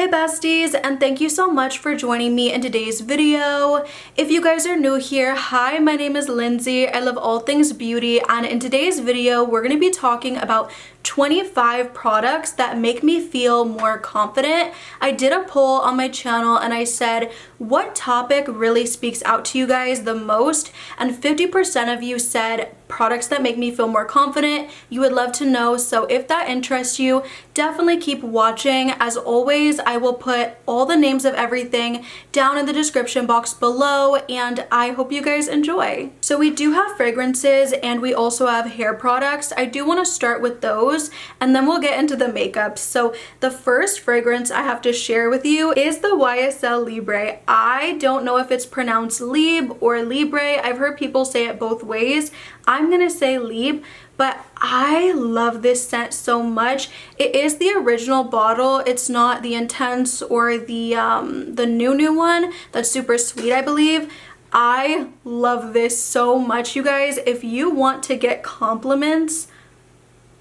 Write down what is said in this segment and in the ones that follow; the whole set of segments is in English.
Hey besties, and thank you so much for joining me in today's video. If you guys are new here, hi, my name is Lindsay. I love all things beauty, and in today's video we're going to be talking about 25 products that make me feel more confident. I did a poll on my channel and I said what topic really speaks out to you guys the most, and 50% of you said products that make me feel more confident. You would love to know, so if that interests you, definitely keep watching. As always, I will put all the names of everything down in the description box below, and I hope you guys enjoy. So we do have fragrances and we also have hair products. I do want to start with those and then we'll get into the makeup. So the first fragrance I have to share with you is the YSL Libre. I don't know if it's pronounced Lib or Libre. I've heard people say it both ways. I'm gonna say Lib, but I love this scent so much. It is the original bottle. It's not the Intense or the new one that's super sweet, I believe. I love this so much, you guys. If you want to get compliments,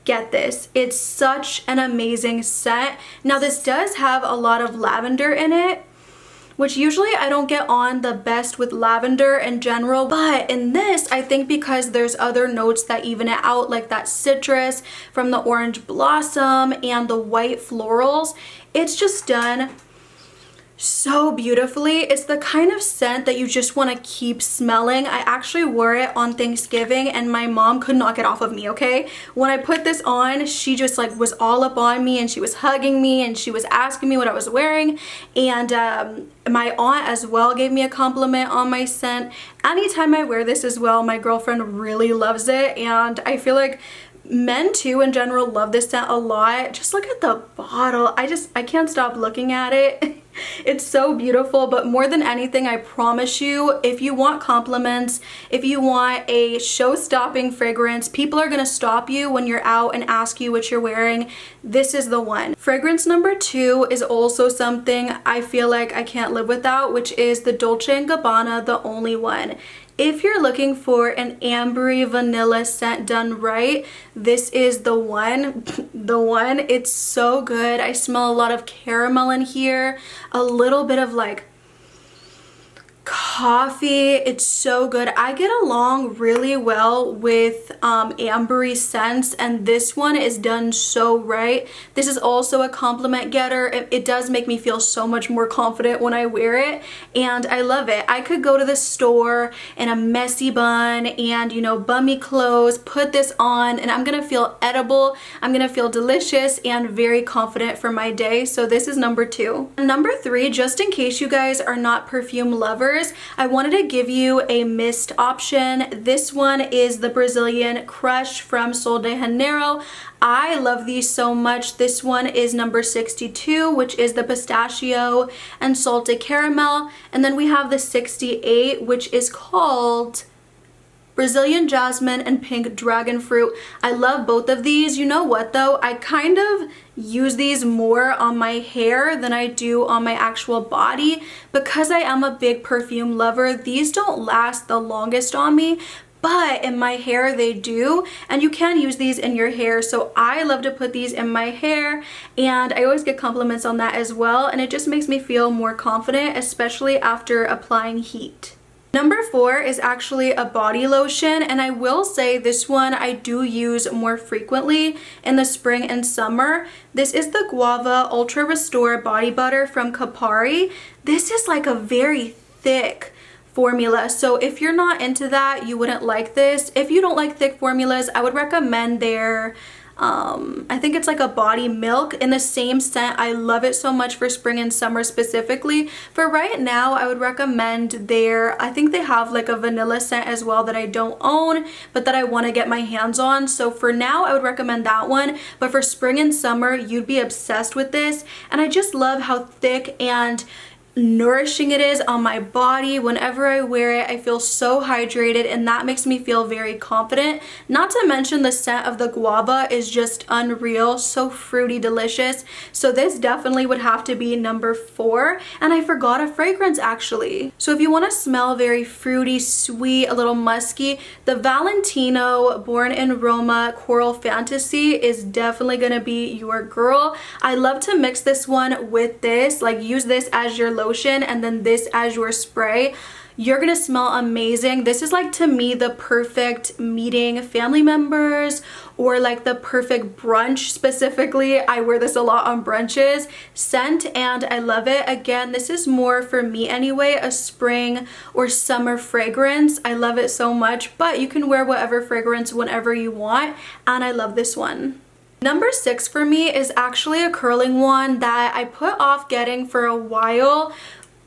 get this. It's such an amazing scent. Now this does have a lot of lavender in it, which usually I don't get on the best with lavender in general, but in this, I think because there's other notes that even it out, like that citrus from the orange blossom and the white florals, it's just done so beautifully. It's the kind of scent that you just want to keep smelling. I actually wore it on Thanksgiving and my mom could not get off of me, okay? When I put this on, she just like was all up on me and she was hugging me and she was asking me what I was wearing, and my aunt as well gave me a compliment on my scent. Anytime I wear this as well, my girlfriend really loves it, and I feel like men too in general love this scent a lot. Just look at the bottle. I can't stop looking at it. It's so beautiful, but more than anything, I promise you, if you want compliments, if you want a show-stopping fragrance, people are gonna stop you when you're out and ask you what you're wearing, this is the one. Fragrance number 2 is also something I feel like I can't live without, which is the Dolce & Gabbana The Only One. If you're looking for an ambery vanilla scent done right, this is the one. The one. It's so good. I smell a lot of caramel in here, a little bit of like coffee. It's so good. I get along really well with ambery scents, and this one is done so right. This is also a compliment getter. It does make me feel so much more confident when I wear it, and I love it. I could go to the store in a messy bun and, you know, bummy clothes, put this on, and I'm gonna feel edible. I'm gonna feel delicious and very confident for my day. So this is number 2. Number 3, just in case you guys are not perfume lovers, I wanted to give you a mist option. This one is the Brazilian Crush from Sol de Janeiro. I love these so much. This one is number 62, which is the pistachio and salted caramel. And then we have the 68, which is called Brazilian Jasmine and Pink Dragon Fruit. I love both of these. You know what though? I kind of use these more on my hair than I do on my actual body. Because I am a big perfume lover, these don't last the longest on me, but in my hair they do, and you can use these in your hair, so I love to put these in my hair, and I always get compliments on that as well, and it just makes me feel more confident, especially after applying heat. Number 4 is actually a body lotion, and I will say this one I do use more frequently in the spring and summer. This is the Guava Ultra Restore Body Butter from Kapari. This is like a very thick formula, so if you're not into that, you wouldn't like this. If you don't like thick formulas, I would recommend their I think it's like a body milk in the same scent. I love it so much for spring and summer specifically. For right now, I would recommend their, I think they have like a vanilla scent as well that I don't own, but that I want to get my hands on. So for now, I would recommend that one. But for spring and summer, you'd be obsessed with this. And I just love how thick and nourishing it is on my body. Whenever I wear it, I feel so hydrated, and that makes me feel very confident. Not to mention the scent of the guava is just unreal, so fruity, delicious. So this definitely would have to be number 4. And I forgot a fragrance actually. So if you want to smell very fruity, sweet, a little musky, the Valentino Born in Roma Coral Fantasy is definitely gonna be your girl. I love to mix this one with this, like use this as your lotion and then this as your spray. You're gonna smell amazing. This is like, to me, the perfect meeting family members, or like the perfect brunch specifically. I wear this a lot on brunches. Scent, and I love it. Again, this is more for me anyway, a spring or summer fragrance. I love it so much, but you can wear whatever fragrance whenever you want, and I love this one. Number 6 for me is actually a curling one that I put off getting for a while,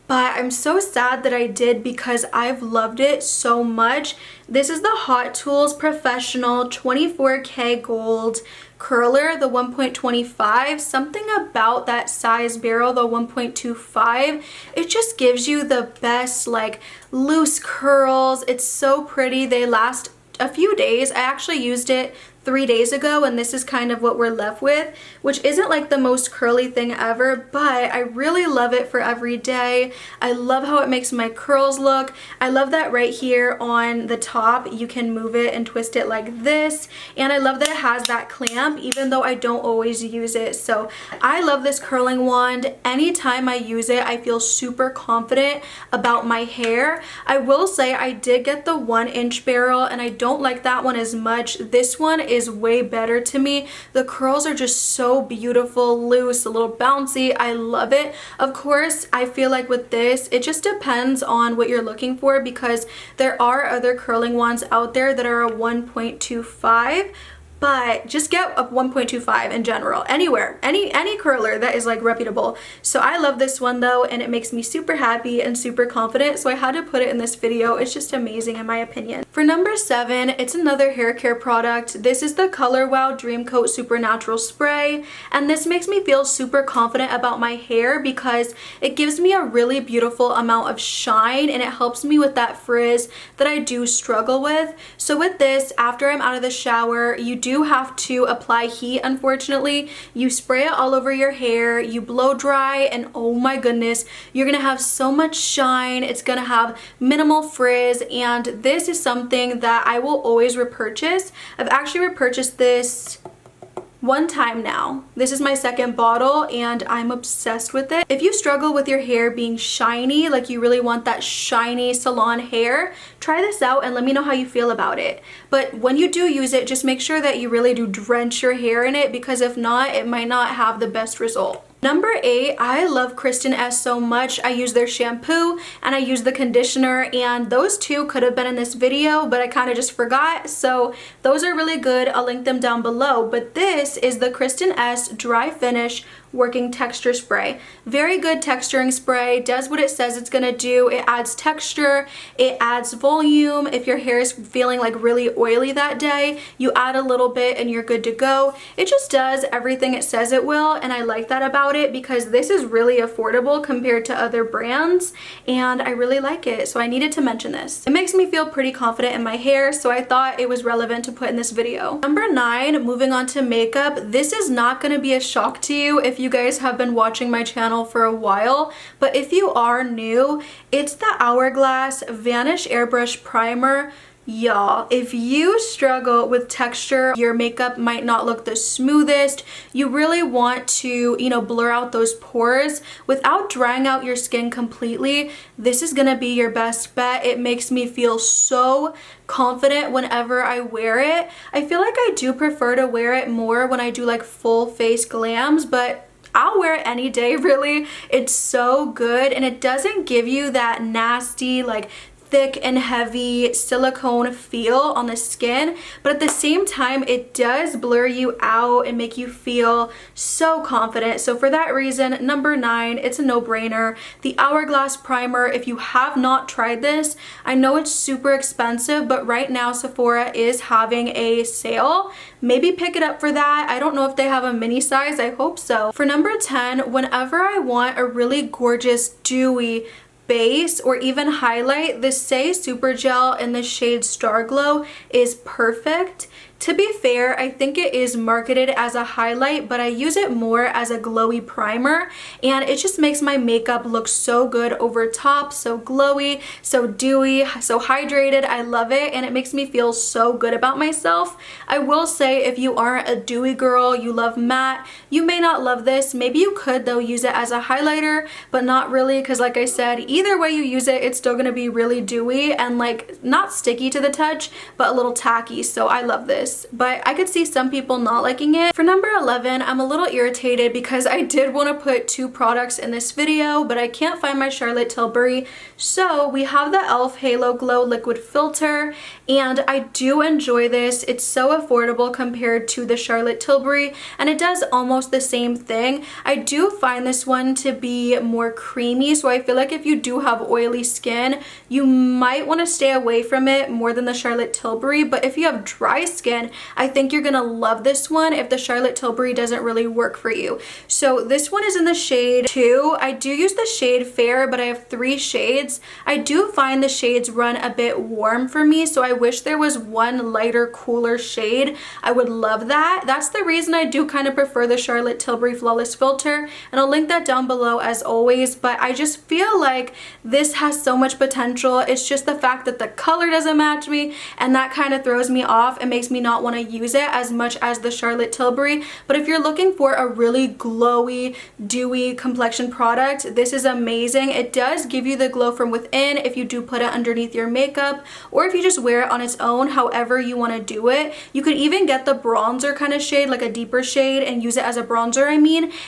but I'm so sad that I did because I've loved it so much. This is the Hot Tools Professional 24K Gold Curler, the 1.25. Something about that size barrel, the 1.25, it just gives you the best like loose curls. It's so pretty. They last a few days. I actually used it 3 days ago, and this is kind of what we're left with, which isn't like the most curly thing ever, but I really love it for every day. I love how it makes my curls look. I love that right here on the top you can move it and twist it like this, and I love that it has that clamp even though I don't always use it. So I love this curling wand. Anytime I use it, I feel super confident about my hair. I will say I did get the 1-inch barrel, and I don't like that one as much. This one is way better to me. The curls are just so beautiful, loose, a little bouncy. I love it. Of course, I feel like with this, it just depends on what you're looking for, because there are other curling wands out there that are a 1.25, but just get a 1.25 in general, anywhere, any curler that is like reputable. So I love this one though, and it makes me super happy and super confident, so I had to put it in this video. It's just amazing in my opinion. For number 7, it's another hair care product. This is the Color Wow Dream Coat Supernatural Spray, and this makes me feel super confident about my hair because it gives me a really beautiful amount of shine, and it helps me with that frizz that I do struggle with. So with this, after I'm out of the shower, you do have to apply heat. Unfortunately, you spray it all over your hair, you blow dry, and oh my goodness, you're gonna have so much shine. It's gonna have minimal frizz, and this is something that I will always repurchase. I've actually repurchased this one time now. This is my 2nd bottle, and I'm obsessed with it. If you struggle with your hair being shiny, like you really want that shiny salon hair, try this out and let me know how you feel about it. But when you do use it, just make sure that you really do drench your hair in it, because if not, it might not have the best result. Number 8, I love Kristen S so much. I use their shampoo and I use the conditioner, and those two could have been in this video, but I kind of just forgot. So those are really good. I'll link them down below. But this is the Kristen S Dry Finish Working Texture Spray. Very good texturing spray, does what it says it's gonna do. It adds texture, it adds volume. If your hair is feeling like really oily that day, you add a little bit and you're good to go. It just does everything it says it will, and I like that about it because this is really affordable compared to other brands, and I really like it, so I needed to mention this. It makes me feel pretty confident in my hair, so I thought it was relevant to put in this video. Number 9, moving on to makeup. This is not gonna be a shock to you if you guys have been watching my channel for a while, but if you are new, it's the Hourglass Vanish Airbrush Primer. Y'all, if you struggle with texture, your makeup might not look the smoothest, you really want to, blur out those pores without drying out your skin completely, this is gonna be your best bet. It makes me feel so confident whenever I wear it. I feel like I do prefer to wear it more when I do like full face glams, but I'll wear it any day really. It's so good, and it doesn't give you that nasty like thick and heavy silicone feel on the skin, but at the same time it does blur you out and make you feel so confident. So for that reason, number 9, it's a no-brainer. The Hourglass Primer, if you have not tried this, I know it's super expensive, but right now Sephora is having a sale. Maybe pick it up for that. I don't know if they have a mini size, I hope so. For number 10, whenever I want a really gorgeous dewy base or even highlight, the Say Super Gel in the shade Star Glow is perfect. To be fair, I think it is marketed as a highlight, but I use it more as a glowy primer, and it just makes my makeup look so good over top, so glowy, so dewy, so hydrated. I love it, and it makes me feel so good about myself. I will say, if you aren't a dewy girl, you love matte, you may not love this. Maybe you could though use it as a highlighter, but not really, because like I said, either way you use it, it's still gonna be really dewy and like not sticky to the touch, but a little tacky. So I love this. But I could see some people not liking it. For number 11, I'm a little irritated because I did want to put 2 products in this video, but I can't find my Charlotte Tilbury. So we have the e.l.f. Halo Glow Liquid Filter, and I do enjoy this. It's so affordable compared to the Charlotte Tilbury, and it does almost the same thing. I do find this one to be more creamy, so I feel like if you do have oily skin, you might want to stay away from it more than the Charlotte Tilbury. But if you have dry skin, I think you're gonna love this one if the Charlotte Tilbury doesn't really work for you. So this one is in the shade 2. I do use the shade Fair, but I have 3 shades. I do find the shades run a bit warm for me, so I wish there was one lighter, cooler shade. I would love that. That's the reason I do kind of prefer the Charlotte Tilbury Flawless Filter, and I'll link that down below as always. But I just feel like this has so much potential. It's just the fact that the color doesn't match me, and that kind of throws me off and makes me not want to use it as much as the Charlotte Tilbury. But if you're looking for a really glowy, dewy complexion product, this is amazing. It does give you the glow from within if you do put it underneath your makeup, or if you just wear it on its own, however you want to do it. You could even get the bronzer kind of shade, like a deeper shade, and use it as a bronzer,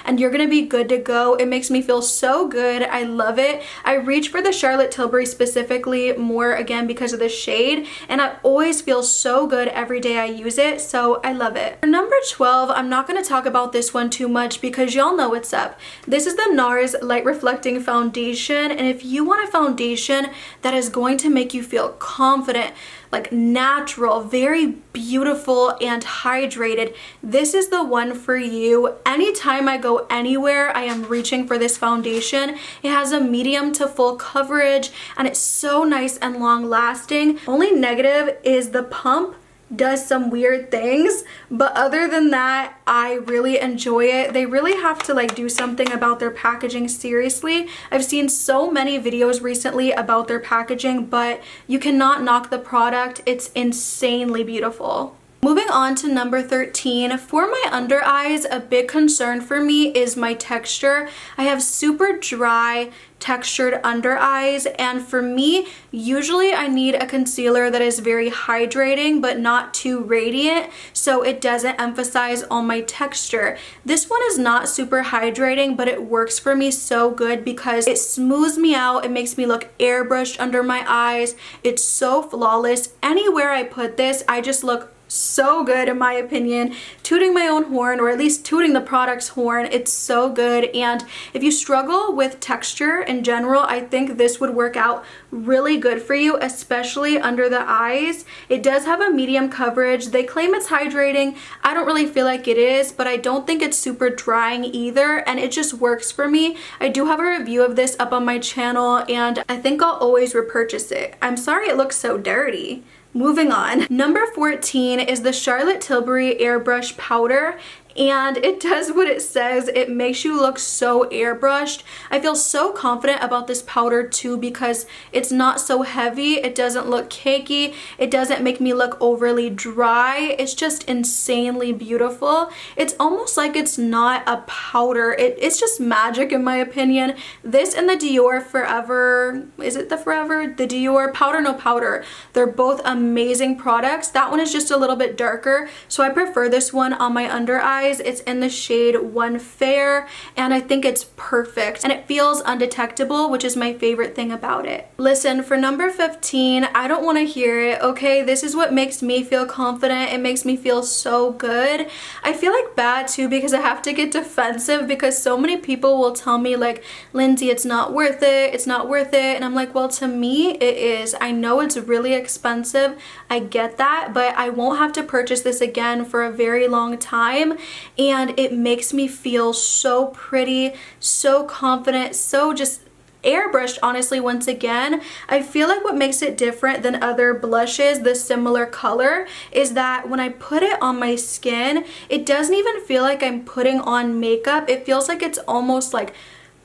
and you're gonna be good to go. It makes me feel so good. I love it. I reach for the Charlotte Tilbury specifically more, again, because of the shade, and I always feel so good every day I use it, so I love it. For number 12, I'm not going to talk about this one too much because y'all know what's up. This is the NARS Light Reflecting Foundation, and if you want a foundation that is going to make you feel confident, like natural, very beautiful and hydrated, this is the one for you. Anytime I go anywhere, I am reaching for this foundation. It has a medium to full coverage, and it's so nice and long lasting. Only negative is the pump does some weird things, but other than that, I really enjoy it. They really have to like do something about their packaging, seriously. I've seen so many videos recently about their packaging, but you cannot knock the product. It's insanely beautiful. Moving on to number 13, for my under eyes, a big concern for me is my texture. I have super dry, textured under eyes, and for me, usually I need a concealer that is very hydrating but not too radiant, so it doesn't emphasize on my texture. This one is not super hydrating, but it works for me so good because it smooths me out. It makes me look airbrushed under my eyes. It's so flawless. Anywhere I put this, I just look so good, in my opinion. Tooting my own horn, or at least tooting the product's horn, it's so good. And if you struggle with texture in general, I think this would work out really good for you, especially under the eyes. It does have a medium coverage. They claim it's hydrating. I don't really feel like it is, but I don't think it's super drying either, and it just works for me. I do have a review of this up on my channel, and I think I'll always repurchase it. I'm sorry it looks so dirty. Moving on. Number 14 is the Charlotte Tilbury Airbrush Powder, and it does what it says. It makes you look so airbrushed. I feel so confident about this powder too because it's not so heavy. It doesn't look cakey. It doesn't make me look overly dry. It's just insanely beautiful. It's almost like it's not a powder. It's just magic, in my opinion. This and the Dior Forever, is it the Forever? The Dior Powder No Powder. They're both amazing products. That one is just a little bit darker, so I prefer this one on my under eye. guys. It's in the shade One Fair, and I think it's perfect. And it feels undetectable, which is my favorite thing about it. Listen, for number 15, I don't want to hear it, okay? This is what makes me feel confident. It makes me feel so good. I feel like bad too because I have to get defensive because so many people will tell me like, Lindsay, it's not worth it. It's not worth it. And I'm like, well, to me, it is. I know it's really expensive. I get that, but I won't have to purchase this again for a very long time. And it makes me feel so pretty, so confident, so just airbrushed. Honestly, once again, I feel like what makes it different than other blushes the similar color is that when I put it on my skin, it doesn't even feel like I'm putting on makeup. It feels like it's almost like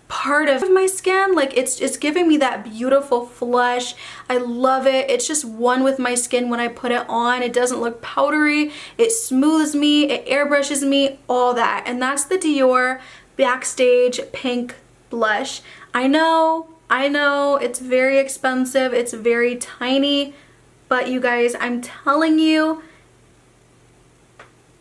part of my skin. Like it's giving me that beautiful flush. I love it. It's just one with my skin when I put it on. It doesn't look powdery. It smooths me, it airbrushes me, all that. And that's the Dior Backstage Pink blush. I know, it's very expensive, it's very tiny, but you guys, I'm telling you,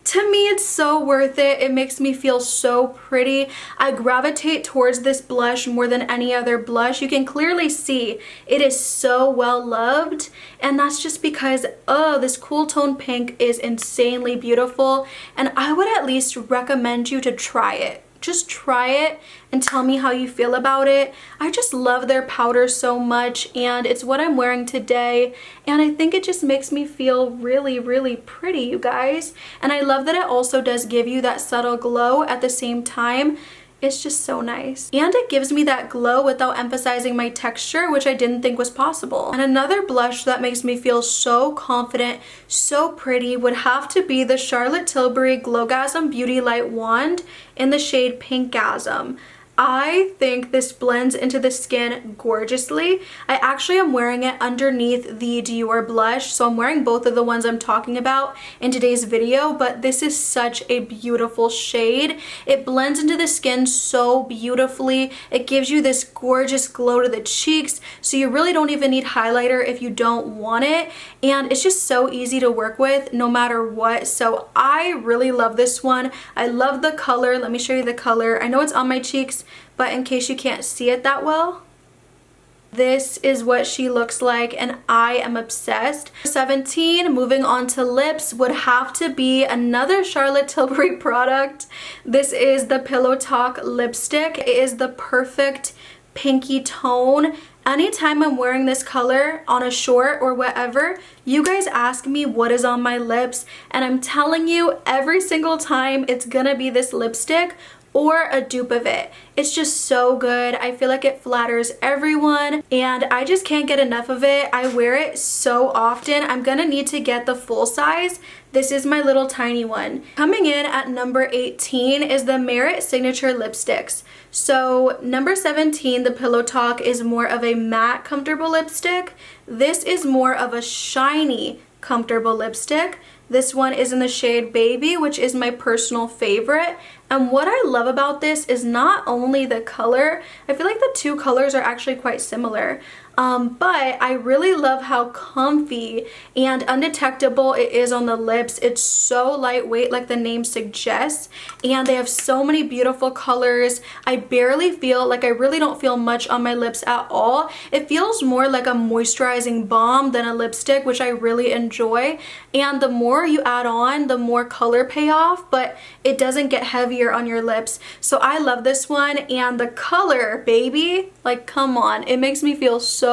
to me, it's so worth it. It makes me feel so pretty. I gravitate towards this blush more than any other blush. You can clearly see it is so well loved, and that's just because, oh, this cool tone pink is insanely beautiful, and I would at least recommend you to try it. Just try it and tell me how you feel about it. I just love their powder so much, and it's what I'm wearing today, and I think it just makes me feel really, really pretty, you guys. And I love that it also does give you that subtle glow at the same time. It's just so nice. And it gives me that glow without emphasizing my texture, which I didn't think was possible. And another blush that makes me feel so confident, so pretty, would have to be the Charlotte Tilbury Glowgasm Beauty Light Wand in the shade Pinkgasm. I think this blends into the skin gorgeously. I actually am wearing it underneath the Dior blush, so I'm wearing both of the ones I'm talking about in today's video, but this is such a beautiful shade. It blends into the skin so beautifully. It gives you this gorgeous glow to the cheeks, so you really don't even need highlighter if you don't want it, and it's just so easy to work with no matter what. So I really love this one. I love the color. Let me show you the color. I know it's on my cheeks, but in case you can't see it that well, this is what she looks like, and I am obsessed. 17, moving on to lips, would have to be another Charlotte Tilbury product. This is the Pillow Talk lipstick. It is the perfect pinky tone. Anytime I'm wearing this color on a short or whatever, you guys ask me what is on my lips, and I'm telling you every single time it's gonna be this lipstick or a dupe of it. It's just so good. I feel like it flatters everyone, and I just can't get enough of it. I wear it so often. I'm gonna need to get the full size. This is my little tiny one. Coming in at number 18 is the Merit Signature Lipsticks. So number 17, the Pillow Talk, is more of a matte comfortable lipstick. This is more of a shiny comfortable lipstick. This one is in the shade Baby, which is my personal favorite. And what I love about this is not only the color, I feel like the two colors are actually quite similar. But I really love how comfy and undetectable it is on the lips. It's so lightweight, like the name suggests, and they have so many beautiful colors. I barely feel, like I really don't feel much on my lips at all. It feels more like a moisturizing balm than a lipstick, which I really enjoy. And the more you add on, the more color payoff, but it doesn't get heavier on your lips. So I love this one, and the color, Baby, like come on, it makes me feel so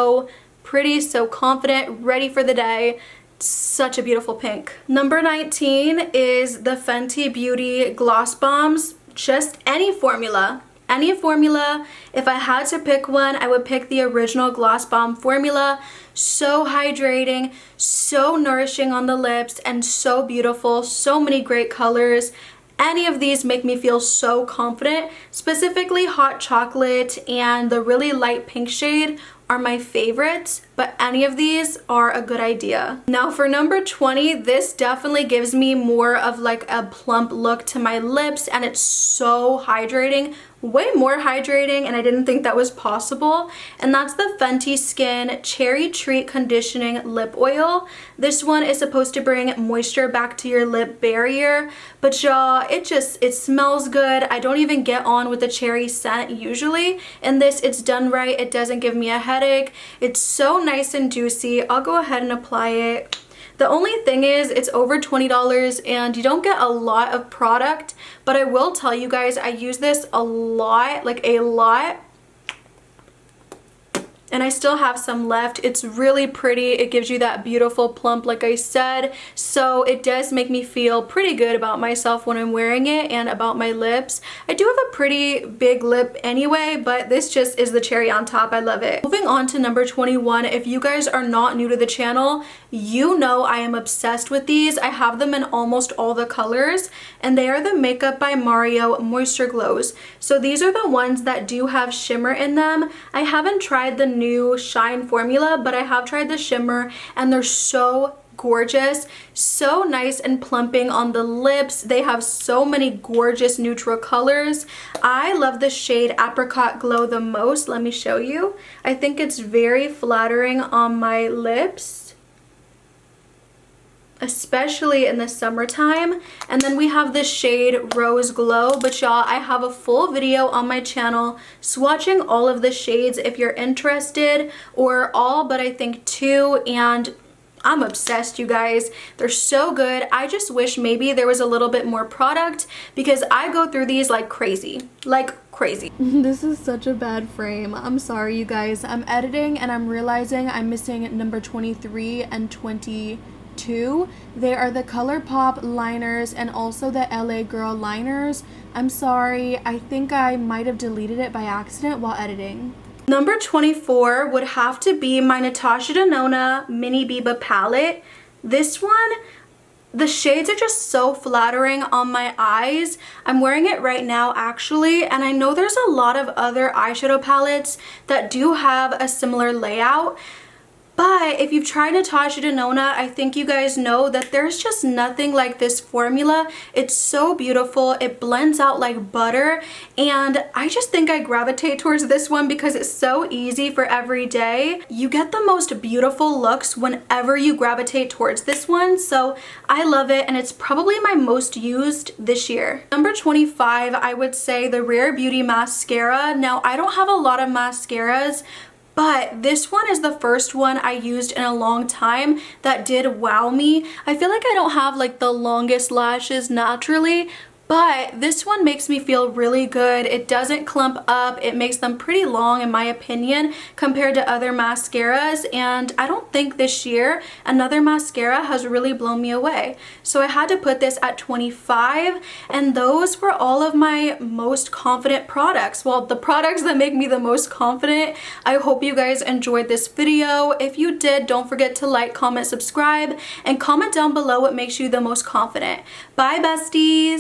pretty, so confident, ready for the day. Such a beautiful pink. Number 19 is the Fenty Beauty Gloss Bombs. Just any formula. Any formula. If I had to pick one, I would pick the original Gloss Bomb formula. So hydrating, so nourishing on the lips, and so beautiful. So many great colors. Any of these make me feel so confident. Specifically Hot Chocolate and the really light pink shade are my favorites, but any of these are a good idea. Now for number 20, this definitely gives me more of like a plump look to my lips, and it's so hydrating, way more hydrating, and I didn't think that was possible. And that's the Fenty Skin Cherry Treat Conditioning Lip Oil. This one is supposed to bring moisture back to your lip barrier, but y'all, it smells good. I don't even get on with the cherry scent usually, and this, it's done right. It doesn't give me a headache. It's so nice and juicy. I'll go ahead and apply it. The only thing is it's over $20 and you don't get a lot of product, but I will tell you guys, I use this a lot, like a lot. And I still have some left. It's really pretty. It gives you that beautiful plump, like I said. So it does make me feel pretty good about myself when I'm wearing it and about my lips. I do have a pretty big lip anyway, but this just is the cherry on top. I love it. Moving on to number 21. If you guys are not new to the channel, you know I am obsessed with these. I have them in almost all the colors, and they are the Makeup by Mario Moisture Glows. So these are the ones that do have shimmer in them. I haven't tried the new Shine formula, but I have tried the shimmer, and they're so gorgeous, so nice and plumping on the lips. They have so many gorgeous neutral colors. I love the shade Apricot Glow the most. Let me show you. I think it's very flattering on my lips, especially in the summertime. And then we have the shade Rose Glow, but y'all, I have a full video on my channel swatching all of the shades if you're interested, or all but I think 2, and I'm obsessed, you guys. They're so good. I just wish maybe there was a little bit more product, because I go through these like crazy, like crazy. This is such a bad frame. I'm sorry, you guys. I'm editing and I'm realizing I'm missing number 23 and 22. They are the ColourPop liners and also the LA Girl liners. I'm sorry, I think I might have deleted it by accident while editing. Number 24 would have to be my Natasha Denona Mini Biba palette. This one, the shades are just so flattering on my eyes. I'm wearing it right now actually, and I know there's a lot of other eyeshadow palettes that do have a similar layout. But if you've tried Natasha Denona, I think you guys know that there's just nothing like this formula. It's so beautiful. It blends out like butter. And I just think I gravitate towards this one because it's so easy for every day. You get the most beautiful looks whenever you gravitate towards this one. So I love it, and it's probably my most used this year. Number 25, I would say the Rare Beauty mascara. Now, I don't have a lot of mascaras, but this one is the first one I used in a long time that did wow me. I feel like I don't have like the longest lashes naturally, but this one makes me feel really good. It doesn't clump up. It makes them pretty long in my opinion compared to other mascaras, and I don't think this year another mascara has really blown me away. So I had to put this at 25, and those were all of my most confident products. Well, the products that make me the most confident. I hope you guys enjoyed this video. If you did, don't forget to like, comment, subscribe, and comment down below what makes you the most confident. Bye, besties!